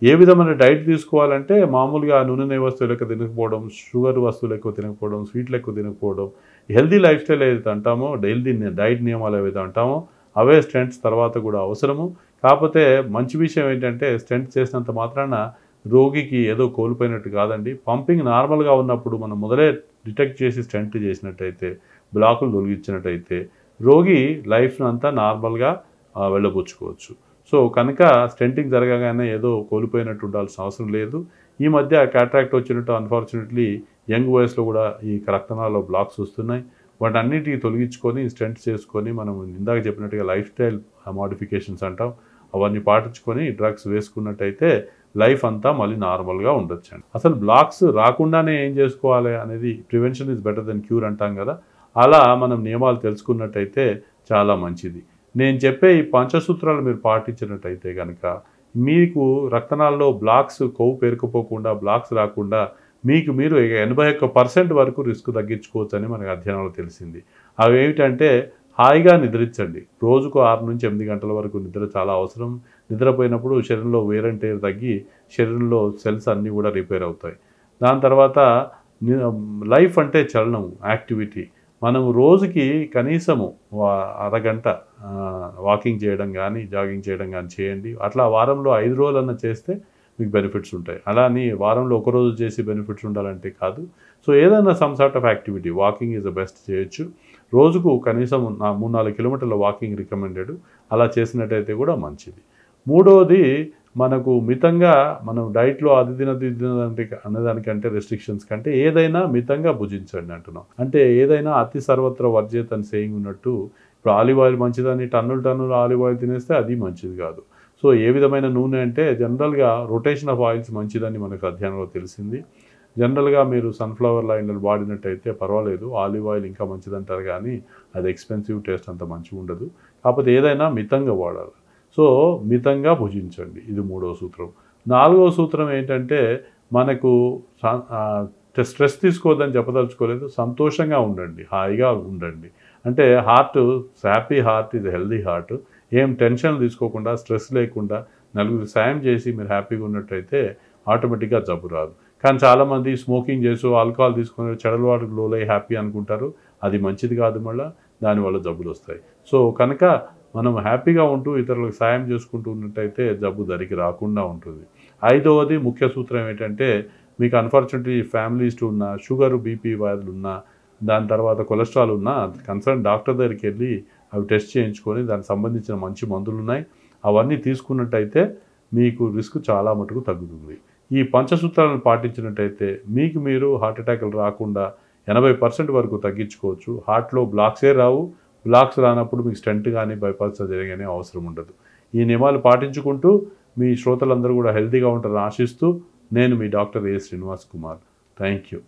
ఏ విధమైన డైట్ తీసుకోవాలంటే మామూలుగా నూనె వస్తువులు ఎక్కువ తినకపోవడం, షుగర్ వస్తువులు ఎక్కువ తినకపోవడం, స్వీట్లు ఎక్కువ తినకపోవడం, హెల్దీ లైఫ్ స్టైల్ ఏదైతే అంటామో, హెల్దీ డైట్ నియమాలు ఏవైతే అంటామో అవే స్టెంట్స్ తర్వాత కూడా అవసరము. కాకపోతే మంచి విషయం ఏంటంటే స్టెంట్ చేసినంత మాత్రాన రోగికి ఏదో కోల్పోయినట్టు కాదండి. పంపింగ్ నార్మల్గా ఉన్నప్పుడు మనం మొదలే డిటెక్ట్ చేసి స్టెంట్ చేసినట్టయితే, బ్లాకులు తొలగించినట్టయితే రోగి లైఫ్ను అంతా నార్మల్గా వెళ్ళబుచ్చుకోవచ్చు. సో కనుక స్టెంటింగ్ జరగగానే ఏదో కోల్పోయినట్టు ఉండాల్సిన అవసరం లేదు. ఈ మధ్య క్యాట్రాక్ట్ వచ్చినట్టు అన్ఫార్చునేట్లీ యంగ్ వయసులో కూడా ఈ రక్తనాళాల్లో బ్లాక్స్ వస్తున్నాయి. వాటన్నిటికీ తొలగించుకొని స్టెంట్ చేసుకొని మనం ఇందాక చెప్పినట్టుగా లైఫ్ స్టైల్ మోడిఫికేషన్స్ అంటాం, అవన్నీ పాటించుకొని డ్రగ్స్ వేసుకున్నట్టయితే లైఫ్ అంతా మళ్ళీ నార్మల్గా ఉండొచ్చండి. అసలు బ్లాక్స్ రాకుండానే ఏం చేసుకోవాలి అనేది prevention is better than cure అంటాం కదా, అలా మనం నియమాలు తెలుసుకున్నట్టయితే చాలా మంచిది. నేను చెప్పే ఈ పంచసూత్రాలు మీరు పాటించినట్టయితే కనుక మీకు రక్తనాళాల్లో బ్లాక్స్ కొవ్వు పేరుకుపోకుండా, బ్లాక్స్ రాకుండా మీకు మీరు 81% వరకు రిస్క్ తగ్గించుకోవచ్చు అని మనకు అధ్యయనంలో తెలిసింది. అవి ఏమిటంటే హాయిగా నిద్రించండి. రోజుకు 6 నుంచి 8 గంటల వరకు నిద్ర చాలా అవసరం. నిద్రపోయినప్పుడు శరీరంలో వేర్ అండ్ టేర్ తగ్గి శరీరంలో సెల్స్ అన్నీ కూడా రిపేర్ అవుతాయి. దాని తర్వాత లైఫ్ అంటే చలనం, యాక్టివిటీ. మనం రోజుకి కనీసము అరగంట వాకింగ్ చేయడం కానీ, జాగింగ్ చేయడం కానీ చేయండి. అట్లా వారంలో 5 రోజులన్నా చేస్తే మీకు బెనిఫిట్స్ ఉంటాయి. అలా అని వారంలో ఒక రోజు చేసి బెనిఫిట్స్ ఉండాలంటే కాదు. సో ఏదైనా some sort of activity, walking is the best చేయొచ్చు. రోజుకు కనీసం 3-4 కిలోమీటర్ల వాకింగ్ రికమెండెడ్. అలా చేసినట్టయితే కూడా మంచిది. మూడవది మనకు మితంగా మనం డైట్లో అది తినదంటే అనేదానికంటే రెస్ట్రిక్షన్స్ కంటే ఏదైనా మితంగా భుజించండి అంటున్నాం. అంటే ఏదైనా అతి సర్వత్ర వర్జ్యత అని సేయింగ్ ఉన్నట్టు, ఇప్పుడు ఆలివ్ ఆయిల్ మంచిదని టన్నులు ఆలివ్ ఆయిల్ తినేస్తే అది మంచిది కాదు. సో ఏ విధమైన నూనె అంటే జనరల్గా రొటేషన్ ఆఫ్ ఆయిల్స్ మంచిదని మనకు అధ్యయనంలో తెలిసింది. జనరల్గా మీరు సన్ఫ్లవర్ ఆయిల్ వాడినట్టయితే పర్వాలేదు, ఆలివ్ ఆయిల్ ఇంకా మంచిదంటారు కానీ అది ఎక్స్పెన్సివ్, టేస్ట్ అంత మంచిగా ఉండదు. కాకపోతే ఏదైనా మితంగా వాడాలి. సో మితంగా భుజించండి, ఇది 3వ సూత్రం. 4వ సూత్రం ఏంటంటే మనకు స్ట్రెస్ తీసుకోవద్దని చెప్పదలుచుకోలేదు, సంతోషంగా ఉండండి, హాయిగా ఉండండి. అంటే happy heart is healthy heart. ఏం టెన్షన్ తీసుకోకుండా, స్ట్రెస్ లేకుండా నలుగురికి సాయం చేసి మీరు హ్యాపీగా ఉన్నట్టయితే ఆటోమేటిక్గా జబ్బు రాదు. కానీ చాలామంది స్మోకింగ్ చేసి ఆల్కహాల్ తీసుకుని చెడలవాడికి లోలై హ్యాపీ అనుకుంటారు. అది మంచిది కాదు, మళ్ళీ దానివల్ల జబ్బులు వస్తాయి. సో కనుక మనం హ్యాపీగా ఉంటూ ఇతరులకు సాయం చేసుకుంటూ ఉన్నట్టయితే జబ్బు దరికి రాకుండా ఉంటుంది. 5వది ముఖ్య సూత్రం ఏంటంటే మీకు అన్ఫార్చునేట్లీ ఫ్యామిలీ హిస్టరీ ఉన్న, షుగర్ బీపీ వ్యాధులు ఉన్నా, దాని తర్వాత కొలెస్ట్రాల్ ఉన్నా కన్సర్న్ డాక్టర్ దగ్గరికి వెళ్ళి అవి టెస్ట్ చేయించుకొని దానికి సంబంధించిన మంచి మందులు ఉన్నాయి, అవన్నీ తీసుకున్నట్టయితే మీకు రిస్క్ చాలా మటుకు తగ్గుతుంది. ఈ పంచసూత్రాలను పాటించినట్టయితే మీకు మీరు హార్ట్ అటాక్లు రాకుండా 80% వరకు తగ్గించుకోవచ్చు. హార్ట్లో బ్లాక్సే రావు. బ్లాక్స్ రానప్పుడు మీకు స్టెంట్ కానీ, బైపాస్ సర్జరీ కానీ అవసరం ఉండదు. ఈ నియమాలు పాటించుకుంటూ మీ శ్రోతలందరూ కూడా హెల్తీగా ఉంటారని ఆశిస్తూ నేను మీ doctor A Srinivas Kumar. Thank you.